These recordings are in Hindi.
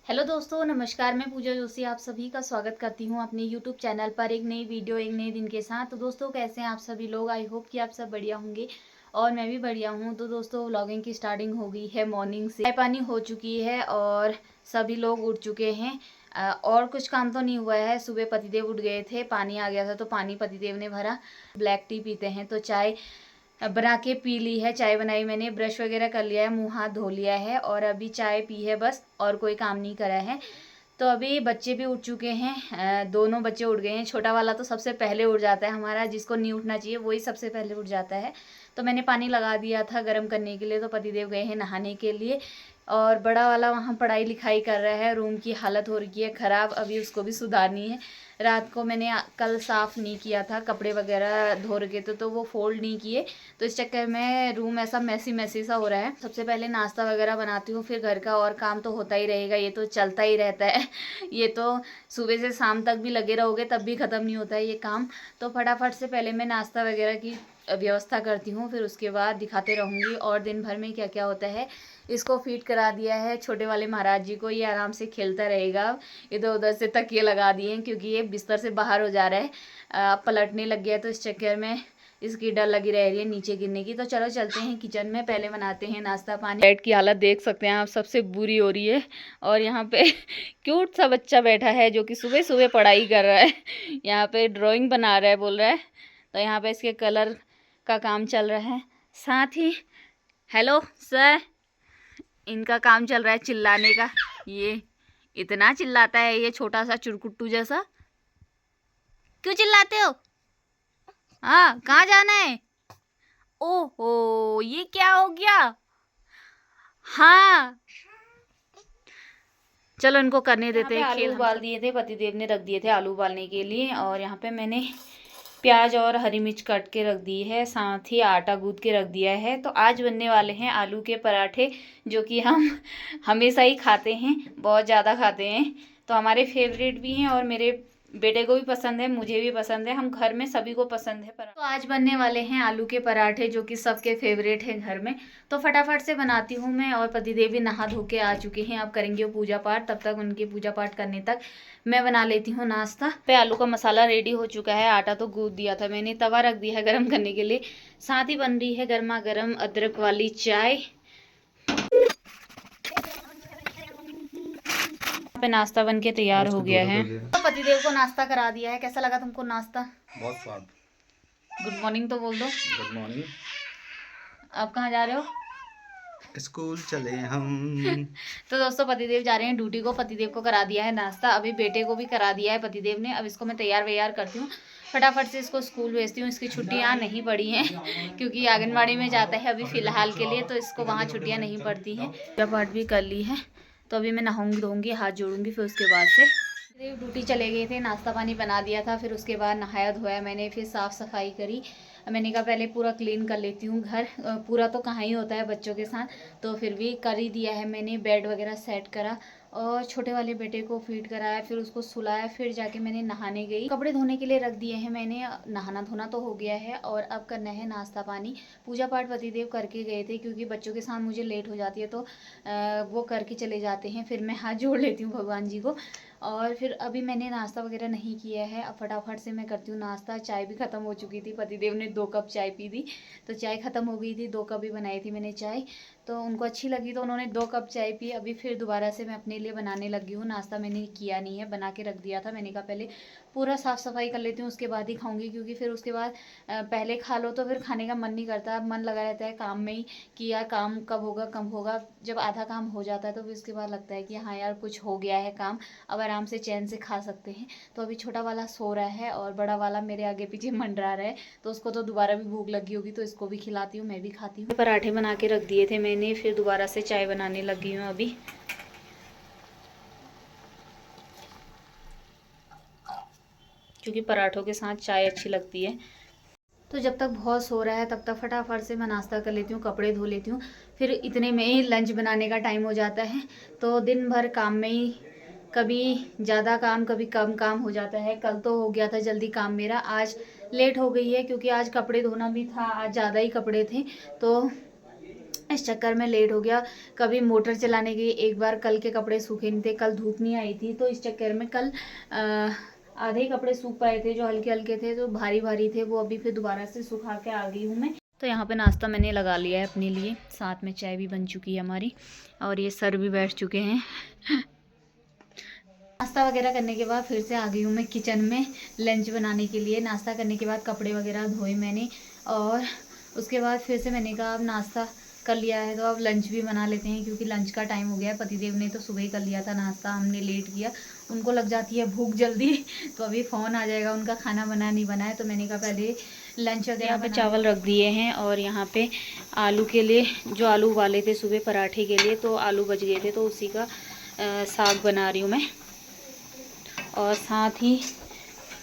हेलो दोस्तों, नमस्कार। मैं पूजा जोशी आप सभी का स्वागत करती हूँ अपने यूट्यूब चैनल पर एक नई वीडियो एक नए दिन के साथ। तो दोस्तों, कैसे हैं आप सभी लोग? आई होप कि आप सब बढ़िया होंगे और मैं भी बढ़िया हूँ। तो दोस्तों, व्लॉगिंग की स्टार्टिंग हो गई है मॉर्निंग से। चाय पानी हो चुकी है और सभी लोग उठ चुके हैं। और कुछ काम तो नहीं हुआ है। सुबह पतिदेव उठ गए थे, पानी आ गया था तो पानी पतिदेव ने भरा। ब्लैक टी पीते हैं तो चाय बना के पी ली है। चाय बनाई मैंने, ब्रश वगैरह कर लिया है, मुंह हाथ धो लिया है और अभी चाय पी है बस, और कोई काम नहीं करा है। तो अभी बच्चे भी उठ चुके हैं। दोनों बच्चे उठ गए हैं। छोटा वाला तो सबसे पहले उठ जाता है हमारा, जिसको नहीं उठना चाहिए वही सबसे पहले उठ जाता है। तो मैंने पानी लगा दिया था गर्म करने के लिए, तो पतिदेव गए हैं नहाने के लिए। और बड़ा वाला वहाँ पढ़ाई लिखाई कर रहा है। रूम की हालत हो रही है ख़राब, अभी उसको भी सुधारनी है। रात को मैंने कल साफ़ नहीं किया था, कपड़े वगैरह धो रखे थे तो वो फोल्ड नहीं किए, तो इस चक्कर में रूम ऐसा मैसी मैसी सा हो रहा है। सबसे पहले नाश्ता वगैरह बनाती हूँ, फिर घर का और काम तो होता ही रहेगा, ये तो चलता ही रहता है। ये तो सुबह से शाम तक भी लगे रहोगे तब भी ख़त्म नहीं होता है ये काम। तो फटाफट से पहले मैं नाश्ता वगैरह की व्यवस्था करती हूँ, फिर उसके बाद दिखाते रहूँगी और दिन भर में क्या क्या होता है। इसको फीड करा दिया है छोटे वाले महाराज जी को, ये आराम से खेलता रहेगा। इधर उधर से तकिए लगा दिए हैं क्योंकि ये बिस्तर से बाहर हो जा रहा है, पलटने लग गया, तो इस चक्कर में इसकी डर लगी रह रही है नीचे गिरने की। तो चलो चलते हैं किचन में, पहले बनाते हैं नाश्ता पानी। बेड की हालत देख सकते हैं आप, सबसे बुरी हो रही है। और यहाँ पे क्यूट सा बच्चा बैठा है जो कि सुबह सुबह पढ़ाई कर रहा है। यहाँ पे ड्राइंग बना रहा है बोल रहा है, तो यहाँ पे इसके कलर का काम चल रहा है। साथ ही हेलो सर, इनका काम चल रहा है चिल्लाने का। ये इतना चिल्लाता है ये छोटा सा चुरकुट्टू जैसा। क्यों चिल्लाते हो? हाँ, कहाँ जाना है? ओहो, ये क्या हो गया? हाँ, चलो इनको करने देते हैं। आलू उबाल दिए थे, पतिदेव ने रख दिए थे आलू उबालने के लिए। और यहाँ पे मैंने प्याज और हरी मिर्च काट के रख दी है, साथ ही आटा गूंद के रख दिया है। तो आज बनने वाले हैं आलू के पराठे, जो कि हम हमेशा ही खाते हैं, बहुत ज़्यादा खाते हैं। तो हमारे फेवरेट भी हैं और मेरे बेटे को भी पसंद है, मुझे भी पसंद है, हम घर में सभी को पसंद है पराठे। तो आज बनने वाले हैं आलू के पराठे, जो कि सबके फेवरेट हैं घर में। तो फटाफट से बनाती हूँ मैं। और पतिदेव भी नहा धो के आ चुके हैं, अब करेंगे वो पूजा पाठ। तब तक उनकी पूजा पाठ करने तक मैं बना लेती हूँ नाश्ता। पे आलू का मसाला रेडी हो चुका है, आटा तो गूंद दिया था मैंने, तवा रख दिया है गर्म करने के लिए। साथ ही बन रही है गर्मा गर्म अदरक वाली चाय। पे नाश्ता बन के तैयार हो गया है। तो पतिदेव को नाश्ता करा दिया है। कैसा लगा तुमको नाश्ता? बहुत स्वाद। गुड मॉर्निंग तो बोल दो। Good morning. आप कहाँ जा रहे हो? स्कूल चले हम। तो दोस्तों, पतिदेव जा रहे हैं ड्यूटी को। पतिदेव को करा दिया है नाश्ता, अभी बेटे को भी करा दिया है पतिदेव ने। अब इसको मैं तैयार वैयार करती हूँ, फटाफट से इसको स्कूल भेजती हूँ। इसकी छुट्टियाँ नहीं पड़ी हैं क्योंकि आंगनबाड़ी में जाता है अभी फ़िलहाल के लिए, तो इसको वहाँ छुट्टियाँ नहीं पड़ती हैं। पूजा पाठ भी कर ली है, तो अभी मैं नहाऊंगी धोऊंगी, हाथ जोड़ूंगी, फिर उसके बाद से देव ड्यूटी चले गए थे। नाश्ता पानी बना दिया था, फिर उसके बाद नहाया धोया मैंने, फिर साफ़ सफाई करी। मैंने कहा पहले पूरा क्लीन कर लेती हूँ घर, पूरा तो कहाँ ही होता है बच्चों के साथ, तो फिर भी कर ही दिया है मैंने। बेड वगैरह सेट करा और छोटे वाले बेटे को फीड कराया, फिर उसको सुलाया, फिर जाके मैंने नहाने गई। कपड़े धोने के लिए रख दिए हैं मैंने, नहाना धोना तो हो गया है और अब करना है नाश्ता पानी। पूजा पाठ पतिदेव करके गए थे क्योंकि बच्चों के साथ मुझे लेट हो जाती है, तो वो करके चले जाते हैं, फिर मैं हाथ जोड़ लेती हूँ भगवान जी को। और फिर अभी मैंने नाश्ता वगैरह नहीं किया है, अब फटाफट से मैं करती हूँ नाश्ता। चाय भी ख़त्म हो चुकी थी, पतिदेव ने 2 कप चाय पी दी, तो चाय ख़त्म हो गई थी। 2 कप ही बनाई थी मैंने चाय, तो उनको अच्छी लगी तो उन्होंने 2 कप चाय पी। अभी फिर दोबारा से मैं अपने लिए बनाने लगी हूँ। नाश्ता मैंने किया नहीं है, बना के रख दिया था। मैंने कहा पहले पूरा साफ़ सफाई कर लेती हूँ, उसके बाद ही खाऊंगी, क्योंकि फिर उसके बाद पहले खा लो तो फिर खाने का मन नहीं करता, मन लगा रहता है काम में ही कि यार काम कब होगा कब होगा। जब आधा काम हो जाता है तो फिर उसके बाद लगता है कि हाँ यार कुछ हो गया है काम, अब आराम से चैन से खा सकते हैं। तो अभी छोटा वाला सो रहा है और बड़ा वाला मेरे आगे पीछे मंडरा रहा है, तो उसको तो दोबारा भी भूख लगी होगी, तो इसको भी खिलाती हूँ, मैं भी खाती हूँ। पराठे बना के रख दिए थे मैंने, फिर दोबारा से चाय बनाने लगी हूँ अभी, क्योंकि पराठों के साथ चाय अच्छी लगती है। तो जब तक बहुत सो रहा है तब तक फटाफट से मैं नाश्ता कर लेती हूँ, कपड़े धो लेती हूँ, फिर इतने में ही लंच बनाने का टाइम हो जाता है। तो दिन भर काम में ही कभी ज़्यादा काम कभी कम काम हो जाता है। कल तो हो गया था जल्दी काम मेरा, आज लेट हो गई है क्योंकि आज कपड़े धोना भी था, आज ज़्यादा ही कपड़े थे, तो इस चक्कर में लेट हो गया। कभी मोटर चलाने गई, एक बार कल के कपड़े सूखे नहीं थे, कल धूप नहीं आई थी, तो इस चक्कर में कल आधे ही कपड़े सूख पाए थे, जो हल्के हल्के थे, जो भारी भारी थे, वो अभी फिर दोबारा से सुखा के आ गई हूँ मैं। तो यहाँ पे नाश्ता मैंने लगा लिया है अपने लिए, साथ में चाय भी बन चुकी है हमारी, और ये सर भी बैठ चुके हैं। नाश्ता वगैरह करने के बाद फिर से आ गई हूँ मैं किचन में लंच बनाने के लिए। नाश्ता करने के बाद कपड़े वगैरह धोए मैंने, और उसके बाद फिर से मैंने कहा अब नाश्ता कर लिया है तो अब लंच भी बना लेते हैं, क्योंकि लंच का टाइम हो गया है। पतिदेव ने तो सुबह ही कर लिया था नाश्ता, हमने लेट किया, उनको लग जाती है भूख जल्दी तो अभी फ़ोन आ जाएगा उनका, खाना बना नहीं बना है, तो मैंने कहा पहले लंच वगैरह। यहाँ पे चावल रख दिए हैं, और यहाँ पे आलू के लिए, जो आलू उबाले थे सुबह पराठे के लिए, तो आलू बच गए थे, तो उसी का साग बना रही हूँ मैं। और साथ ही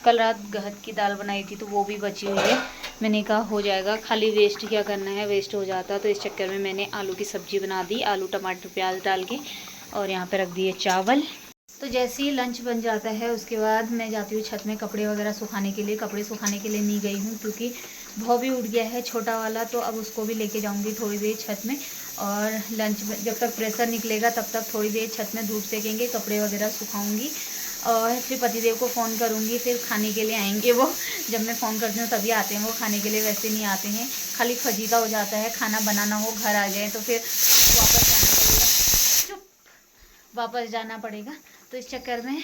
कल रात गहत की दाल बनाई थी, तो वो भी बची हुई है। मैंने कहा हो जाएगा, खाली वेस्ट क्या करना है, वेस्ट हो जाता, तो इस चक्कर में मैंने आलू की सब्ज़ी बना दी, आलू टमाटर प्याज डाल के, और यहाँ पे रख दिए चावल। तो जैसे ही लंच बन जाता है उसके बाद मैं जाती हूँ छत में कपड़े वगैरह सुखाने के लिए। कपड़े सुखाने के लिए नहीं गई हूँ क्योंकि भौ भी उठ गया है छोटा वाला, तो अब उसको भी लेके जाऊँगी थोड़ी देर छत में। और लंच जब तक प्रेशर निकलेगा तब तक थोड़ी देर छत में धूप सेकेंगे, कपड़े वगैरह सुखाऊँगी, और फिर पतिदेव को फ़ोन करूँगी, फिर खाने के लिए आएंगे वो। जब मैं फ़ोन करती हूँ तभी आते हैं वो, खाने के लिए वैसे नहीं आते हैं। खाली फजीता हो जाता है, खाना बनाना हो, घर आ जाए तो फिर वापस जाना पड़ेगा। तो इस चक्कर में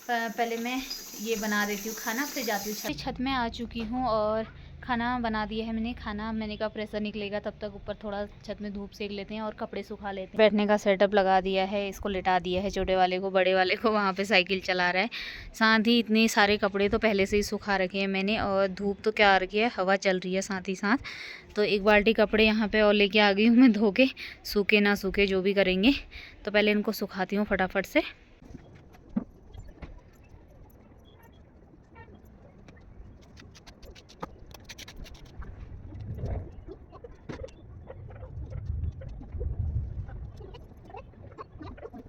पहले मैं ये बना देती हूँ खाना, फिर जाती हूँ छत में। आ चुकी हूँ और खाना बना दिया है मैंने। खाना मैंने कहा प्रेशर निकलेगा तब तक ऊपर थोड़ा छत में धूप सेक लेते हैं और कपड़े सुखा लेते हैं। बैठने का सेटअप लगा दिया है, इसको लिटा दिया है छोटे वाले को, बड़े वाले को वहाँ पे साइकिल चला रहा है। साथ ही इतने सारे कपड़े तो पहले से ही सुखा रखे हैं मैंने, और धूप तो क्या आ रही है, हवा चल रही है साथ ही साथ। तो एक बाल्टी कपड़े यहाँ पे और लेके आ गई हूँ मैं धो के, सूखे ना सूखे जो भी करेंगे। तो पहले इनको सुखाती हूँ फटाफट से।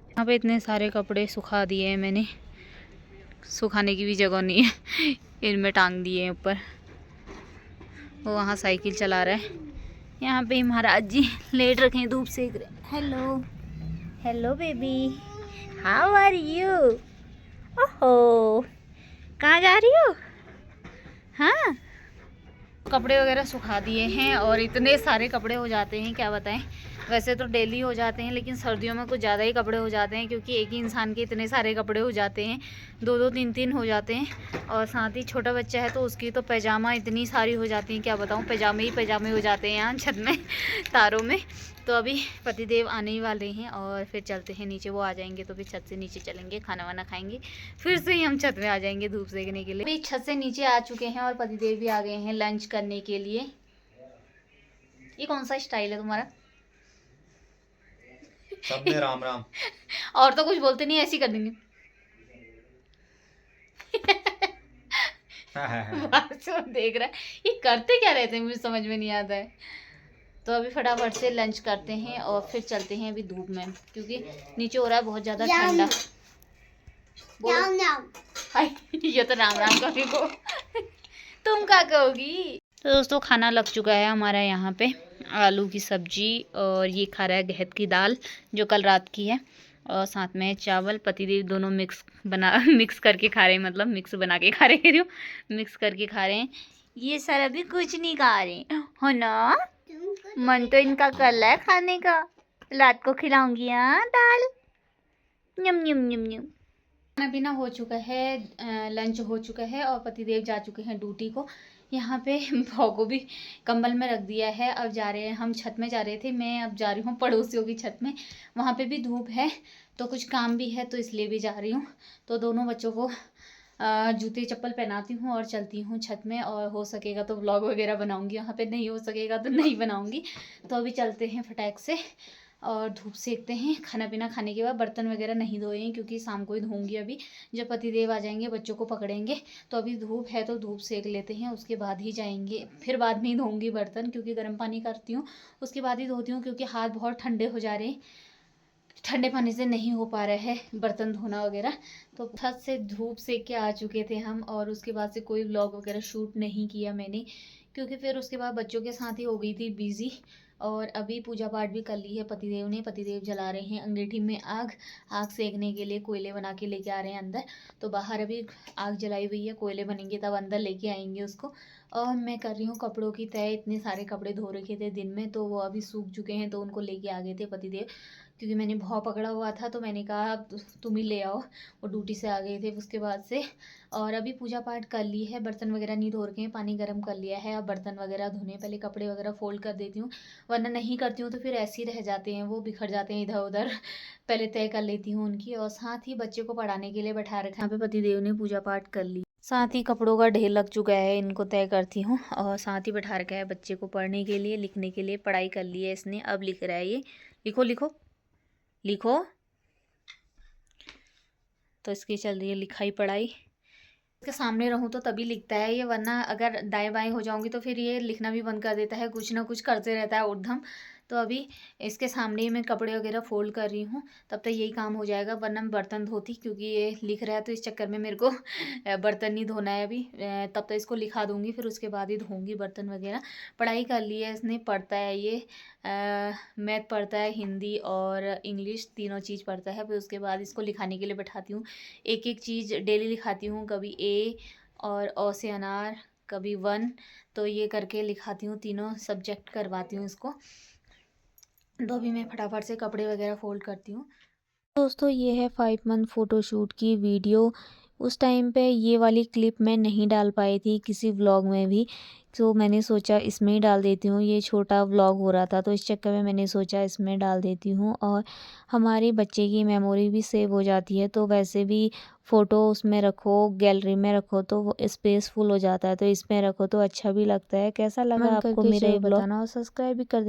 यहाँ पे इतने सारे कपड़े सुखा दिए हैं मैंने, सुखाने की भी जगह नहीं है, इनमें टांग दिए हैं ऊपर। वो वहाँ साइकिल चला रहा है। यहाँ पे महाराज जी लेट रखे हैं, धूप सेक रहे। Hello hello baby, how are you? ओहो, कहाँ जा रही हो? हाँ, कपड़े वगैरह सुखा दिए हैं, और इतने सारे कपड़े हो जाते हैं क्या बताएं। वैसे तो डेली हो जाते हैं, लेकिन सर्दियों में कुछ ज़्यादा ही कपड़े हो जाते हैं, क्योंकि एक ही इंसान के इतने सारे कपड़े हो जाते हैं, दो दो तीन तीन हो जाते हैं। और साथ ही छोटा बच्चा है तो उसकी तो पैजामा इतनी सारी हो जाती हैं, क्या बताऊँ, पैजामे ही पैजामे हो जाते हैं यहाँ छत में तारों में। तो अभी पतिदेव आने ही वाले हैं, और फिर चलते हैं नीचे। वो आ जाएंगे तो फिर छत से नीचे चलेंगे, खाना वाना खाएंगे, फिर से ही हम छत में आ जाएंगे धूप सेकने के लिए। अभी छत से नीचे आ चुके हैं और पतिदेव भी आ गए हैं लंच करने के लिए। ये कौन सा स्टाइल है तुम्हारा? सब में राम राम। और तो कुछ बोलते नहीं, ऐसी कर देंगे। देख रहा है ये करते क्या रहते हैं, मुझे समझ में नहीं आता है। तो अभी फटाफट से लंच करते हैं और फिर चलते हैं अभी धूप में, क्योंकि नीचे हो रहा है बहुत ज़्यादा ठंडा। ये तो राम राम कभी को तुम क्या कहोगी। तो दोस्तों खाना लग चुका है हमारा यहाँ पे, आलू की सब्जी, और ये खा रहा है गहत की दाल जो कल रात की है, और साथ में चावल। पतिदेव दोनों मिक्स करके खा रहे हैं, मतलब मिक्स बना के खा रहे हैं, मिक्स करके खा रहे हैं। ये सर अभी कुछ नहीं खा रहे हो ना, मन तो इनका कर रहा है खाने का। रात को खिलाऊंगी हाँ दाल, यम यम यम यम। खाना पीना हो चुका है, लंच हो चुका है, और पतिदेव जा चुके हैं ड्यूटी को। यहाँ पे भाव को भी कंबल में रख दिया है। अब जा रहे हैं हम, छत में जा रहे थे, मैं अब जा रही हूँ पड़ोसियों की छत में। वहाँ पे भी धूप है तो कुछ काम भी है, तो इसलिए भी जा रही हूँ। तो दोनों बच्चों को जूते चप्पल पहनाती हूँ और चलती हूँ छत में, और हो सकेगा तो व्लॉग वगैरह बनाऊँगी, वहाँ पे नहीं हो सकेगा तो नहीं बनाऊँगी। तो अभी चलते हैं फटाक से और धूप सेकते हैं। खाना पीना खाने के बाद बर्तन वगैरह नहीं धोए हैं, क्योंकि शाम को ही धोऊंगी। अभी जब पतिदेव आ जाएंगे बच्चों को पकड़ेंगे, तो अभी धूप है तो धूप सेक लेते हैं, उसके बाद ही जाएंगे। फिर बाद में ही धोऊंगी बर्तन, क्योंकि गर्म पानी करती हूँ उसके बाद ही धोती हूँ, क्योंकि हाथ बहुत ठंडे हो जा रहे हैं, ठंडे पानी से नहीं हो पा रहा है बर्तन धोना वगैरह। तो छत से धूप सेक के आ चुके थे हम, और उसके बाद से कोई व्लॉग वगैरह शूट नहीं किया मैंने, क्योंकि फिर उसके बाद बच्चों के साथ ही हो गई थी बिज़ी। और अभी पूजा पाठ भी कर ली है पतिदेव ने। पतिदेव जला रहे हैं अंगीठी में आग, आग सेकने के लिए कोयले बना के लेके आ रहे हैं अंदर। तो बाहर अभी आग जलाई हुई है, कोयले बनेंगे तब अंदर लेके आएंगे उसको। और मैं कर रही हूँ कपड़ों की तय। इतने सारे कपड़े धो रखे थे दिन में, तो वो अभी सूख चुके हैं, तो उनको लेके आ गए थे पतिदेव, क्योंकि मैंने भाव पकड़ा हुआ था, तो मैंने कहा तुम ही ले आओ। वो ड्यूटी से आ गए थे उसके बाद से। और अभी पूजा पाठ कर ली है, बर्तन वगैरह नहीं धो रखे हैं, पानी गर्म कर लिया है। अब बर्तन वगैरह धोने, पहले कपड़े वगैरह फोल्ड कर देती हूँ, वरना नहीं करती हूँ तो फिर ऐसे ही रह जाते हैं, वो बिखर जाते हैं इधर उधर। पहले तय कर लेती हूँ उनकी। और साथ ही बच्चे को पढ़ाने के लिए बैठा रखा है। यहाँ पे पतिदेव ने पूजा पाठ कर ली, साथ ही कपड़ों का ढेर लग चुका है, इनको तय करती हूँ। और साथ ही बैठा रखा है बच्चे को पढ़ने के लिए, लिखने के लिए। पढ़ाई कर ली है इसने, अब लिख रहा है ये। लिखो लिखो लिखो। तो इसकी चल रही है लिखाई पढ़ाई। इसके सामने रहूं तो तभी लिखता है ये, वरना अगर दाएं बाएं हो जाऊंगी तो फिर ये लिखना भी बंद कर देता है, कुछ ना कुछ करते रहता है उद्धम। तो अभी इसके सामने ही मैं कपड़े वगैरह फोल्ड कर रही हूँ, तब तक यही काम हो जाएगा, वरना मैं बर्तन धोती, क्योंकि ये लिख रहा है तो इस चक्कर में मेरे को बर्तन नहीं धोना है अभी। तब तक इसको लिखा दूंगी, फिर उसके बाद ही धोऊंगी बर्तन वगैरह। पढ़ाई कर ली है इसने, पढ़ता है ये। मैथ पढ़ता है, हिंदी और इंग्लिश तीनों चीज़ पढ़ता है। फिर उसके बाद इसको लिखाने के लिए बैठाती हूँ, एक एक चीज़ डेली लिखाती हूँ। कभी ए और ओ से अनार, कभी वन, तो ये करके लिखाती हूँ, तीनों सब्जेक्ट करवाती हूँ इसको। तो अभी मैं फटाफट से कपड़े वगैरह फोल्ड करती हूँ। दोस्तों ये है 5 मंथ फ़ोटोशूट की वीडियो। उस टाइम पे ये वाली क्लिप मैं नहीं डाल पाई थी किसी व्लॉग में भी, तो मैंने सोचा इसमें ही डाल देती हूँ। ये छोटा व्लॉग हो रहा था, तो इस चक्कर में मैंने सोचा इसमें डाल देती हूँ। और हमारे बच्चे की मेमोरी भी सेव हो जाती है। तो वैसे भी फ़ोटो उसमें रखो, गैलरी में रखो तो वो स्पेसफुल हो जाता है, तो इसमें रखो तो अच्छा भी लगता है। कैसा लगा आपको मेरा ये व्लॉग? बताना और सब्सक्राइब भी कर देना।